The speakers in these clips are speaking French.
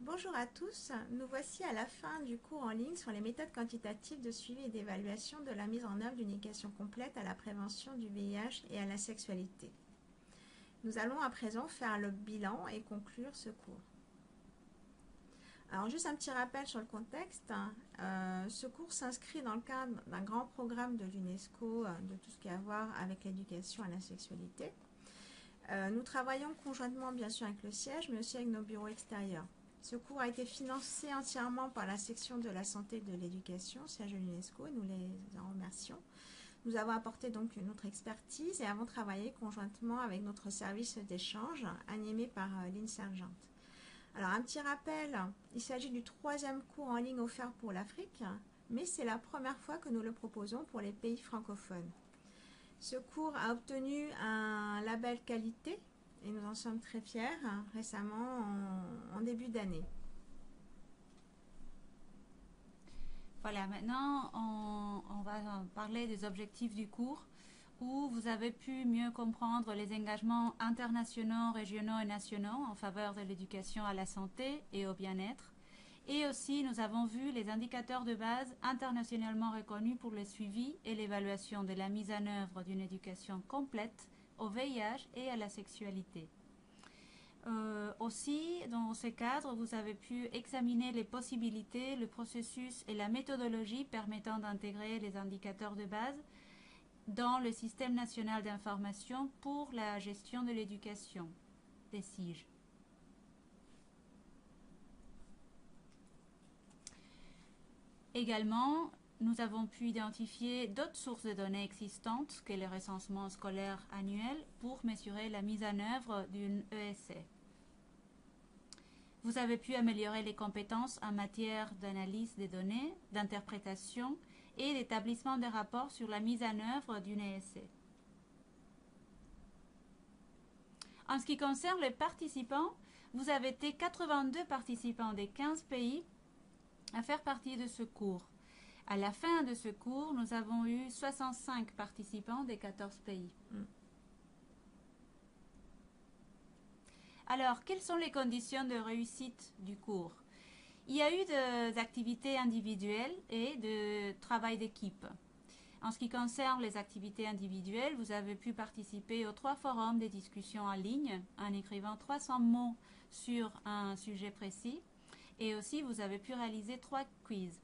Bonjour à tous, nous voici à la fin du cours en ligne sur les méthodes quantitatives de suivi et d'évaluation de la mise en œuvre d'une éducation complète à la prévention du VIH et à la sexualité. Nous allons à présent faire le bilan et conclure ce cours. Alors juste un petit rappel sur le contexte, ce cours s'inscrit dans le cadre d'un grand programme de l'UNESCO de tout ce qui a à voir avec l'éducation à la sexualité. Nous travaillons conjointement bien sûr avec le siège mais aussi avec nos bureaux extérieurs. Ce cours a été financé entièrement par la section de la santé et de l'éducation, siège de l'UNESCO, et nous les en remercions. Nous avons apporté donc notre expertise et avons travaillé conjointement avec notre service d'échange animé par Lynn Sergent. Alors un petit rappel, il s'agit du 3e cours en ligne offert pour l'Afrique, mais c'est la première fois que nous le proposons pour les pays francophones. Ce cours a obtenu un label qualité et nous en sommes très fiers récemment en début d'année. Voilà, maintenant on va parler des objectifs du cours où vous avez pu mieux comprendre les engagements internationaux, régionaux et nationaux en faveur de l'éducation à la santé et au bien-être. Et aussi, nous avons vu les indicateurs de base internationalement reconnus pour le suivi et l'évaluation de la mise en œuvre d'une éducation complète au VIH et à la sexualité. Aussi, dans ce cadre, vous avez pu examiner les possibilités, le processus et la méthodologie permettant d'intégrer les indicateurs de base dans le système national d'information pour la gestion de l'éducation, des SIG. Également, nous avons pu identifier d'autres sources de données existantes que le recensement scolaire annuel pour mesurer la mise en œuvre d'une ESC. Vous avez pu améliorer les compétences en matière d'analyse des données, d'interprétation et d'établissement de rapports sur la mise en œuvre d'une ESC. En ce qui concerne les participants, vous avez été 82 participants des 15 pays à faire partie de ce cours. À la fin de ce cours, nous avons eu 65 participants des 14 pays. Alors, quelles sont les conditions de réussite du cours? Il y a eu des activités individuelles et de travail d'équipe. En ce qui concerne les activités individuelles, vous avez pu participer aux 3 forums de discussion en ligne en écrivant 300 mots sur un sujet précis. Et aussi, vous avez pu réaliser 3 quiz.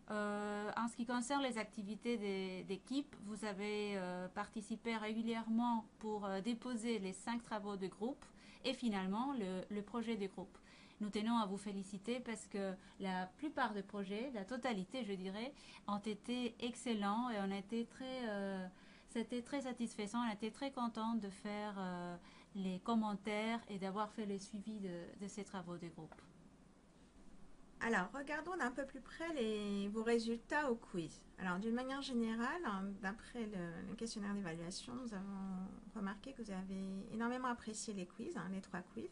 En ce qui concerne les activités d'équipe, vous avez participé régulièrement pour déposer les 5 travaux de groupe et finalement le projet de groupe. Nous tenons à vous féliciter parce que la plupart des projets, la totalité je dirais, ont été excellents et c'était très satisfaisant. On était très contents de faire les commentaires et d'avoir fait le suivi de ces travaux de groupe. Alors, regardons d'un peu plus près vos résultats au quiz. Alors, d'une manière générale, d'après le questionnaire d'évaluation, nous avons remarqué que vous avez énormément apprécié les quiz, les 3 quiz.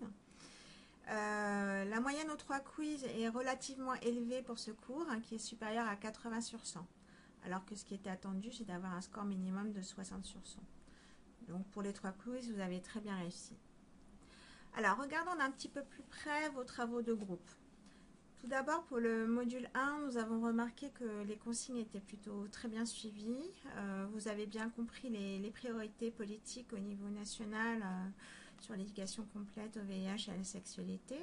La moyenne aux 3 quiz est relativement élevée pour ce cours, qui est supérieur à 80 sur 100. Alors que ce qui était attendu, c'est d'avoir un score minimum de 60 sur 100. Donc, pour les 3 quiz, vous avez très bien réussi. Alors, regardons d'un petit peu plus près vos travaux de groupe. Tout d'abord, pour le module 1, nous avons remarqué que les consignes étaient plutôt très bien suivies. Vous avez bien compris les priorités politiques au niveau national sur l'éducation complète au VIH et à la sexualité.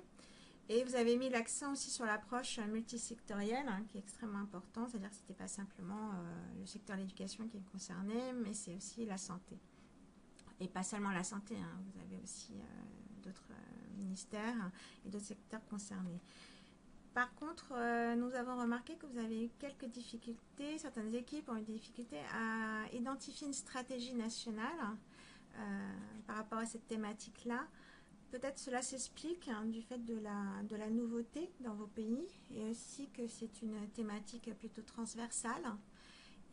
Et vous avez mis l'accent aussi sur l'approche multisectorielle, qui est extrêmement importante, c'est-à-dire que ce n'était pas simplement le secteur de l'éducation qui est concerné, mais c'est aussi la santé. Et pas seulement la santé, vous avez aussi d'autres ministères et d'autres secteurs concernés. Par contre, nous avons remarqué que vous avez eu quelques difficultés, certaines équipes ont eu des difficultés à identifier une stratégie nationale par rapport à cette thématique-là. Peut-être cela s'explique du fait de la nouveauté dans vos pays et aussi que c'est une thématique plutôt transversale.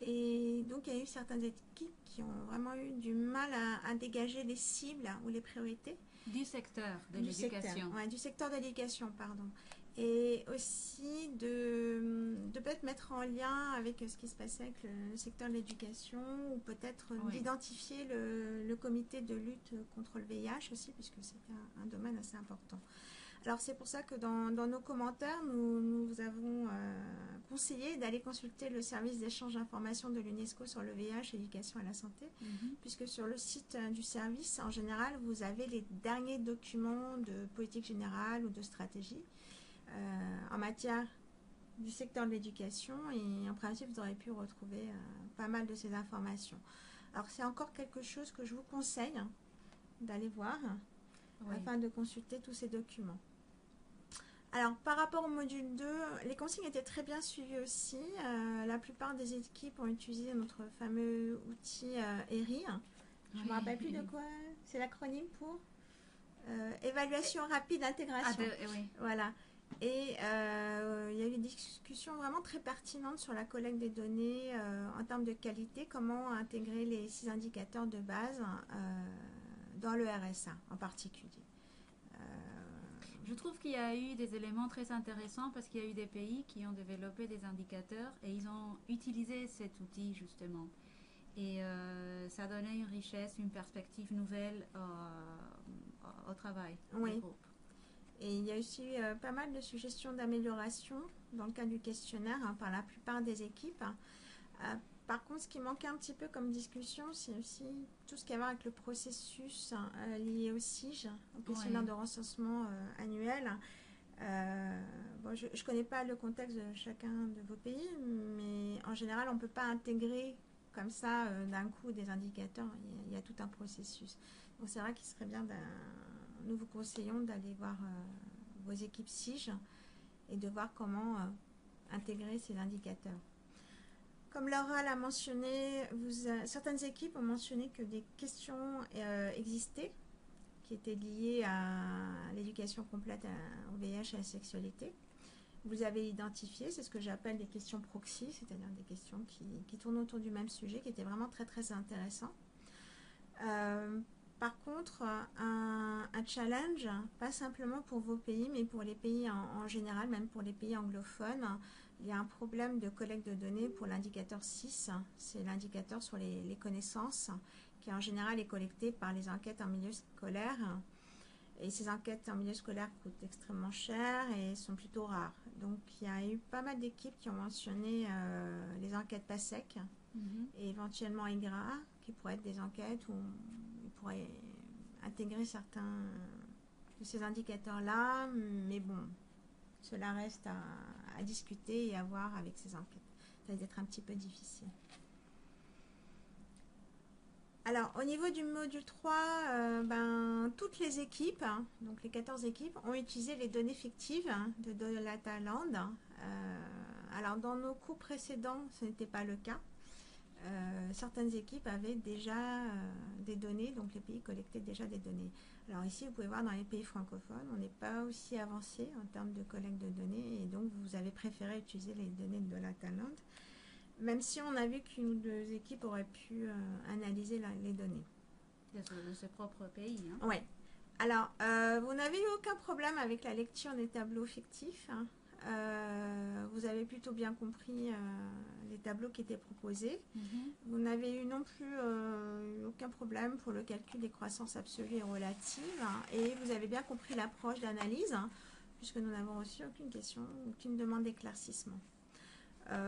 Et donc, il y a eu certaines équipes qui ont vraiment eu du mal à dégager les cibles ou les priorités. Du secteur de l'éducation. Du secteur de l'éducation, pardon. Et aussi de peut-être mettre en lien avec ce qui se passait avec le secteur de l'éducation ou peut-être d'identifier le comité de lutte contre le VIH aussi, puisque c'est un domaine assez important. Alors c'est pour ça que dans nos commentaires, nous avons conseillé d'aller consulter le service d'échange d'informations de l'UNESCO sur le VIH, éducation à la santé, puisque sur le site du service, en général, vous avez les derniers documents de politique générale ou de stratégie en matière du secteur de l'éducation, et en principe, vous aurez pu retrouver pas mal de ces informations. Alors c'est encore quelque chose que je vous conseille d'aller voir afin de consulter tous ces documents. Alors, par rapport au module 2, les consignes étaient très bien suivies aussi. La plupart des équipes ont utilisé notre fameux outil ERI. Je ne me rappelle plus de quoi. C'est l'acronyme pour évaluation rapide d'intégration. Oui. Voilà. Et il y a eu des discussions vraiment très pertinentes sur la collecte des données en termes de qualité, comment intégrer les 6 indicateurs de base dans le RSA en particulier. Je trouve qu'il y a eu des éléments très intéressants parce qu'il y a eu des pays qui ont développé des indicateurs et ils ont utilisé cet outil justement. Et ça donnait une richesse, une perspective nouvelle au travail du groupe. Et il y a aussi pas mal de suggestions d'amélioration dans le cadre du questionnaire par la plupart des équipes. Par contre, ce qui manquait un petit peu comme discussion, c'est aussi tout ce qui a à voir avec le processus lié au SIG, au questionnaire de recensement annuel. Bon, je ne connais pas le contexte de chacun de vos pays, mais en général, on ne peut pas intégrer comme ça d'un coup des indicateurs. Il y a tout un processus. Donc c'est vrai qu'il serait bien, nous vous conseillons d'aller voir vos équipes SIG et de voir comment intégrer ces indicateurs. Comme Laura l'a mentionné, certaines équipes ont mentionné que des questions existaient qui étaient liées à l'éducation complète au VIH et à la sexualité. Vous avez identifié, c'est ce que j'appelle des questions proxy, c'est-à-dire des questions qui tournent autour du même sujet, qui étaient vraiment très très intéressants. Par contre, un challenge, pas simplement pour vos pays, mais pour les pays en général, même pour les pays anglophones, il y a un problème de collecte de données pour l'indicateur 6, c'est l'indicateur sur les connaissances, qui en général est collecté par les enquêtes en milieu scolaire. Et ces enquêtes en milieu scolaire coûtent extrêmement cher et sont plutôt rares. Donc il y a eu pas mal d'équipes qui ont mentionné les enquêtes PASEC et éventuellement IGRA, qui pourraient être des enquêtes où on pourrait intégrer certains de ces indicateurs-là, mais bon, cela reste à discuter et à voir avec ces enquêtes. Ça va être un petit peu difficile. Alors, au niveau du module 3, toutes les équipes, donc les 14 équipes, ont utilisé les données fictives de Dataland. Alors, dans nos cours précédents, ce n'était pas le cas. Certaines équipes avaient déjà des données, donc les pays collectaient déjà des données. Alors ici, vous pouvez voir dans les pays francophones, on n'est pas aussi avancé en termes de collecte de données, et donc vous avez préféré utiliser les données de Dataland, même si on a vu qu'une ou deux équipes auraient pu analyser les données. De ses propres pays. Hein. Oui. Alors, vous n'avez eu aucun problème avec la lecture des tableaux fictifs. Vous avez plutôt bien compris les tableaux qui étaient proposés. Vous n'avez eu non plus aucun problème pour le calcul des croissances absolues et relatives. Et vous avez bien compris l'approche d'analyse, puisque nous n'avons reçu aucune question, aucune demande d'éclaircissement.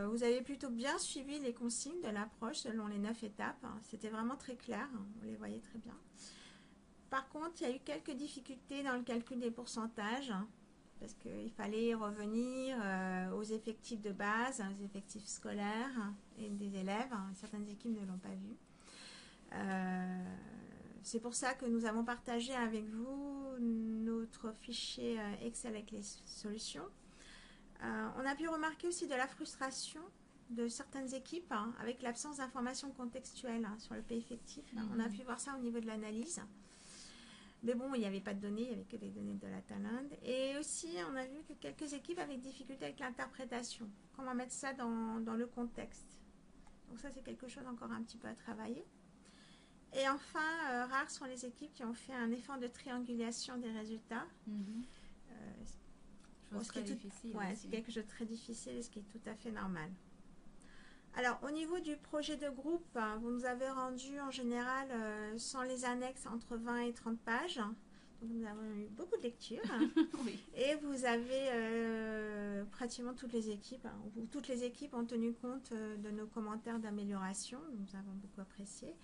Vous avez plutôt bien suivi les consignes de l'approche selon les 9 étapes. C'était vraiment très clair, vous les voyez très bien. Par contre, il y a eu quelques difficultés dans le calcul des pourcentages, parce qu'il fallait revenir aux effectifs de base, aux effectifs scolaires et des élèves. Certaines équipes ne l'ont pas vu. C'est pour ça que nous avons partagé avec vous notre fichier Excel avec les solutions. On a pu remarquer aussi de la frustration de certaines équipes avec l'absence d'informations contextuelles sur le pays effectif. On a pu voir ça au niveau de l'analyse. Mais bon, il n'y avait pas de données, il n'y avait que des données de Dataland. Et aussi, on a vu que quelques équipes avaient des difficultés avec l'interprétation. Comment mettre ça dans le contexte. Donc ça, c'est quelque chose encore un petit peu à travailler. Et enfin, rares sont les équipes qui ont fait un effort de triangulation des résultats. C'est quelque chose de très difficile et ce qui est tout à fait normal. Alors, au niveau du projet de groupe, vous nous avez rendu en général, sans les annexes, entre 20 et 30 pages. Donc, nous avons eu beaucoup de lectures. Oui. Et vous avez pratiquement toutes les équipes, ou toutes les équipes ont tenu compte de nos commentaires d'amélioration. Nous avons beaucoup apprécié.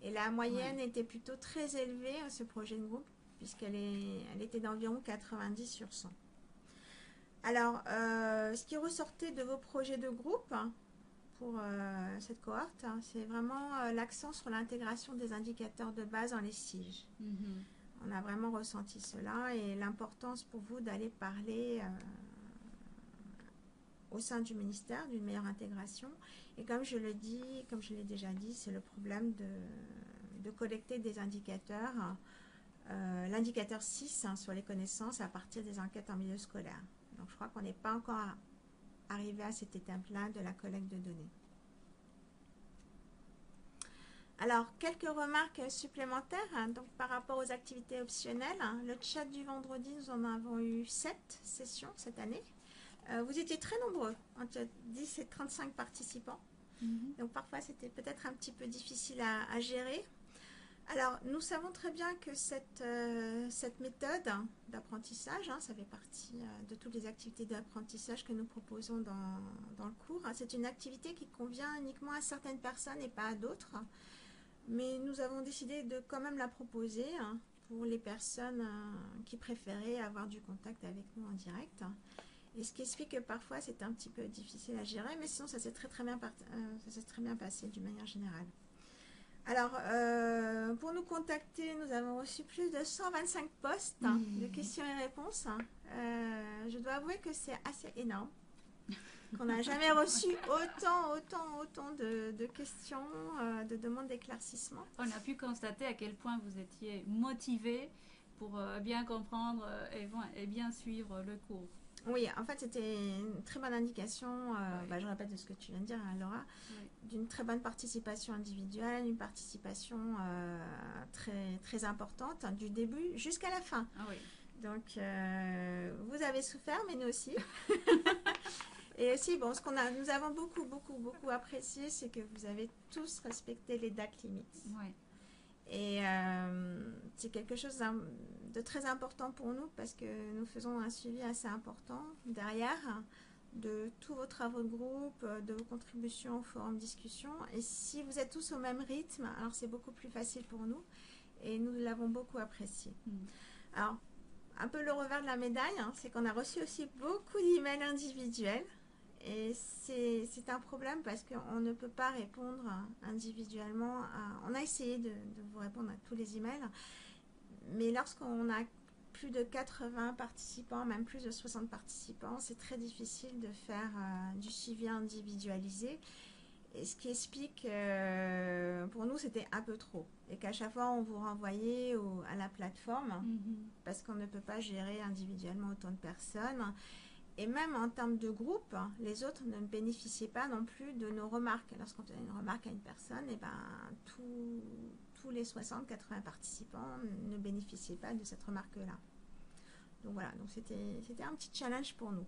Et la moyenne était plutôt très élevée à ce projet de groupe, elle était d'environ 90 sur 100. Alors, ce qui ressortait de vos projets de groupe pour cette cohorte, c'est vraiment l'accent sur l'intégration des indicateurs de base dans les SIG. On a vraiment ressenti cela et l'importance pour vous d'aller parler au sein du ministère d'une meilleure intégration. Et comme je l'ai déjà dit, c'est le problème de collecter des indicateurs, l'indicateur 6 sur les connaissances à partir des enquêtes en milieu scolaire. Donc je crois qu'on n'est pas encore arrivé à cette étape-là de la collecte de données. Alors, quelques remarques supplémentaires donc, par rapport aux activités optionnelles. Le chat du vendredi, nous en avons eu 7 sessions cette année. Vous étiez très nombreux, entre 10 et 35 participants. Donc parfois, c'était peut-être un petit peu difficile à gérer. Alors, nous savons très bien que cette méthode d'apprentissage, ça fait partie de toutes les activités d'apprentissage que nous proposons dans le cours. C'est une activité qui convient uniquement à certaines personnes et pas à d'autres. Mais nous avons décidé de quand même la proposer pour les personnes qui préféraient avoir du contact avec nous en direct. Et ce qui explique que parfois c'est un petit peu difficile à gérer, mais sinon ça s'est très bien passé d'une manière générale. Alors, pour nous contacter, nous avons reçu plus de 125 postes de questions et réponses. Je dois avouer que c'est assez énorme. Qu'on n'a jamais reçu autant de questions, de demandes d'éclaircissement. On a pu constater à quel point vous étiez motivé pour bien comprendre et bien suivre le cours. Oui, en fait, c'était une très bonne indication, je répète de ce que tu viens de dire, Laura, d'une très bonne participation individuelle, une participation très importante, du début jusqu'à la fin. Ah oui. Donc, vous avez souffert, mais nous aussi. Et aussi, bon, nous avons beaucoup apprécié, c'est que vous avez tous respecté les dates limites. Ouais. Et c'est quelque chose de très important pour nous parce que nous faisons un suivi assez important derrière de tous vos travaux de groupe, de vos contributions au forum discussion. Et si vous êtes tous au même rythme, alors c'est beaucoup plus facile pour nous et nous l'avons beaucoup apprécié. Alors, un peu le revers de la médaille, c'est qu'on a reçu aussi beaucoup d'emails individuels. Et c'est un problème parce qu'on ne peut pas répondre individuellement. On a essayé de vous répondre à tous les emails, mais lorsqu'on a plus de 80 participants, même plus de 60 participants, c'est très difficile de faire du suivi individualisé. Et ce qui explique pour nous c'était un peu trop. Et qu'à chaque fois on vous renvoyait à la plateforme parce qu'on ne peut pas gérer individuellement autant de personnes. Et même en termes de groupe, les autres ne bénéficiaient pas non plus de nos remarques. Lorsqu'on donne une remarque à une personne, tous les 60-80 participants ne bénéficiaient pas de cette remarque-là. Donc voilà, donc c'était un petit challenge pour nous.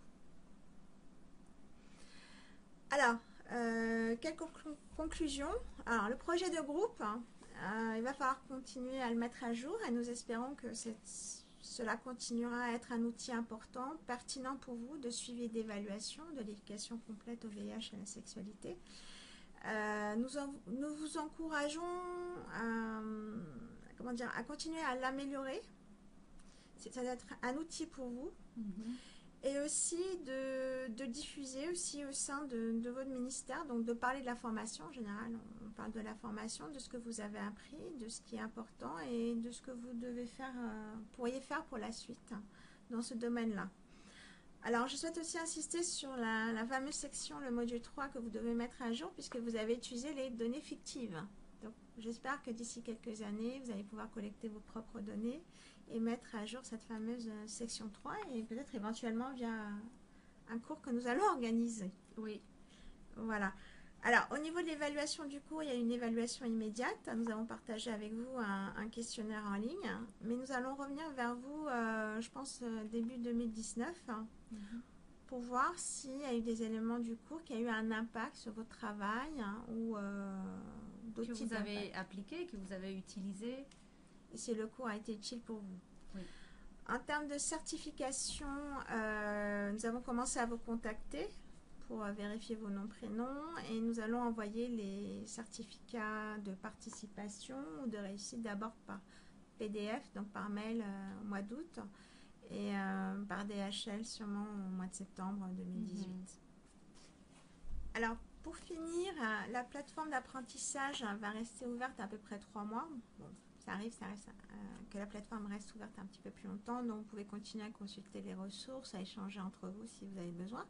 Alors, quelques conclusions. Alors, le projet de groupe, il va falloir continuer à le mettre à jour et nous espérons que cela continuera à être un outil important, pertinent pour vous de suivi et d'évaluation de l'éducation complète au VIH et à la sexualité. Nous vous encourageons à continuer à l'améliorer. Ça doit être un outil pour vous. Et aussi de diffuser aussi au sein de votre ministère, donc de parler de la formation en général. On parle de la formation, de ce que vous avez appris, de ce qui est important et de ce que vous pourriez faire pour la suite dans ce domaine-là. Alors, je souhaite aussi insister sur la fameuse section, le module 3 que vous devez mettre à jour puisque vous avez utilisé les données fictives. Donc, j'espère que d'ici quelques années, vous allez pouvoir collecter vos propres données et mettre à jour cette fameuse section 3 et peut-être éventuellement via un cours que nous allons organiser. Oui. Voilà. Alors, au niveau de l'évaluation du cours, il y a une évaluation immédiate. Nous avons partagé avec vous un questionnaire en ligne, mais nous allons revenir vers vous, je pense, début 2019, pour voir s'il y a eu des éléments du cours qui a eu un impact sur votre travail ou d'autres que vous avez appliqué, que vous avez utilisé. Et si le cours a été utile pour vous. Oui. En termes de certification, nous avons commencé à vous contacter pour vérifier vos noms, prénoms, et nous allons envoyer les certificats de participation ou de réussite d'abord par PDF, donc par mail au mois d'août, et par DHL sûrement au mois de septembre 2018. Alors, pour finir, la plateforme d'apprentissage va rester ouverte à peu près 3 mois. Bon, ça arrive que la plateforme reste ouverte un petit peu plus longtemps, donc vous pouvez continuer à consulter les ressources, à échanger entre vous si vous avez besoin.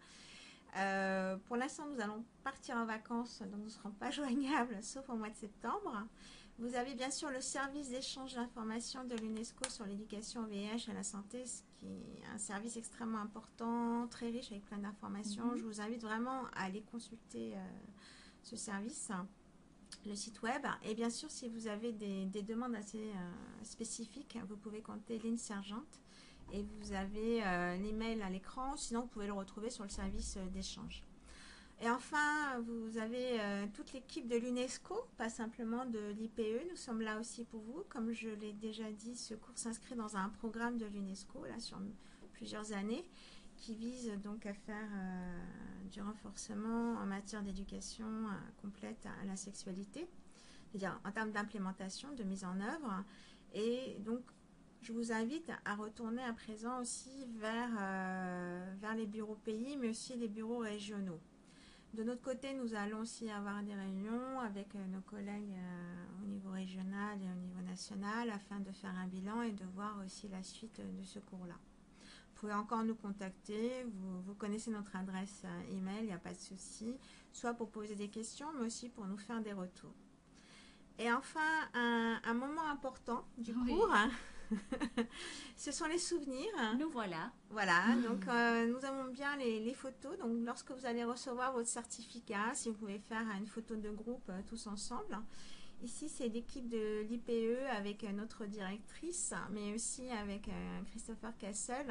Pour l'instant, nous allons partir en vacances, donc nous ne serons pas joignables, sauf au mois de septembre. Vous avez bien sûr le service d'échange d'informations de l'UNESCO sur l'éducation au VIH et à la santé, ce qui est un service extrêmement important, très riche avec plein d'informations. Je vous invite vraiment à aller consulter ce service, le site web. Et bien sûr, si vous avez des demandes assez spécifiques, vous pouvez contacter Lynn Sergent. Et vous avez l'email à l'écran, sinon vous pouvez le retrouver sur le service d'échange. Et enfin, vous avez toute l'équipe de l'UNESCO, pas simplement de l'IPE. Nous sommes là aussi pour vous. Comme je l'ai déjà dit, ce cours s'inscrit dans un programme de l'UNESCO là, sur plusieurs années qui vise donc à faire du renforcement en matière d'éducation complète à la sexualité, c'est-à-dire en termes d'implémentation, de mise en œuvre. Et donc, je vous invite à retourner à présent aussi vers les bureaux pays, mais aussi les bureaux régionaux. De notre côté, nous allons aussi avoir des réunions avec nos collègues au niveau régional et au niveau national afin de faire un bilan et de voir aussi la suite de ce cours-là. Vous pouvez encore nous contacter, vous connaissez notre adresse email, il n'y a pas de souci, soit pour poser des questions, mais aussi pour nous faire des retours. Et enfin, un moment important du cours, ce sont les souvenirs. Nous voilà. Voilà, donc nous avons bien les photos. Donc lorsque vous allez recevoir votre certificat, si vous pouvez faire une photo de groupe tous ensemble. Ici, c'est l'équipe de l'IPE avec notre directrice, mais aussi avec Christopher Cassel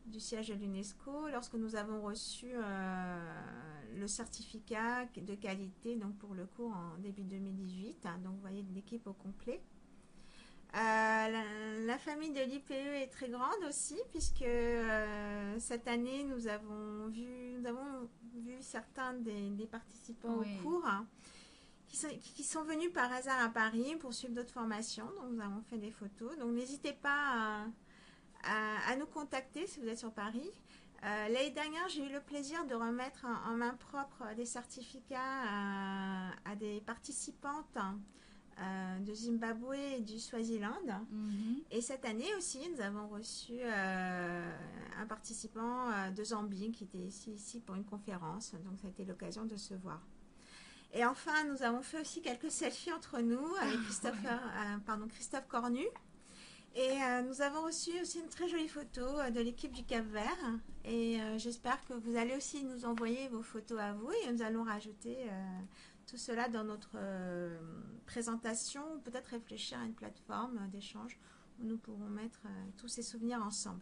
du siège de l'UNESCO. Lorsque nous avons reçu le certificat de qualité donc pour le cours en début 2018, donc vous voyez l'équipe au complet. La famille de l'IPE est très grande aussi, puisque cette année, nous avons vu certains des participants au cours qui sont venus par hasard à Paris pour suivre d'autres formations. Donc, nous avons fait des photos. Donc, n'hésitez pas à nous contacter si vous êtes sur Paris. L'année dernière, j'ai eu le plaisir de remettre en main propre des certificats à des participantes de Zimbabwe et du Swaziland. Et cette année aussi, nous avons reçu un participant de Zambie qui était ici pour une conférence. Donc, ça a été l'occasion de se voir. Et enfin, nous avons fait aussi quelques selfies entre nous avec Christophe Cornu. Et nous avons reçu aussi une très jolie photo de l'équipe du Cap-Vert. Et j'espère que vous allez aussi nous envoyer vos photos à vous. Et nous allons rajouter tout cela dans notre présentation, ou peut-être réfléchir à une plateforme d'échange où nous pourrons mettre tous ces souvenirs ensemble.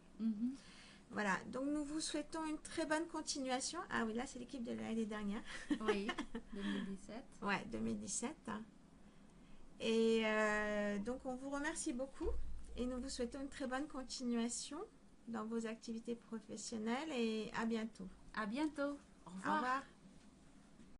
Voilà, donc nous vous souhaitons une très bonne continuation. Ah oui, là c'est l'équipe de l'année dernière. Oui, 2017. Ouais, 2017. Et donc on vous remercie beaucoup et nous vous souhaitons une très bonne continuation dans vos activités professionnelles et à bientôt. À bientôt. Au revoir. Au revoir.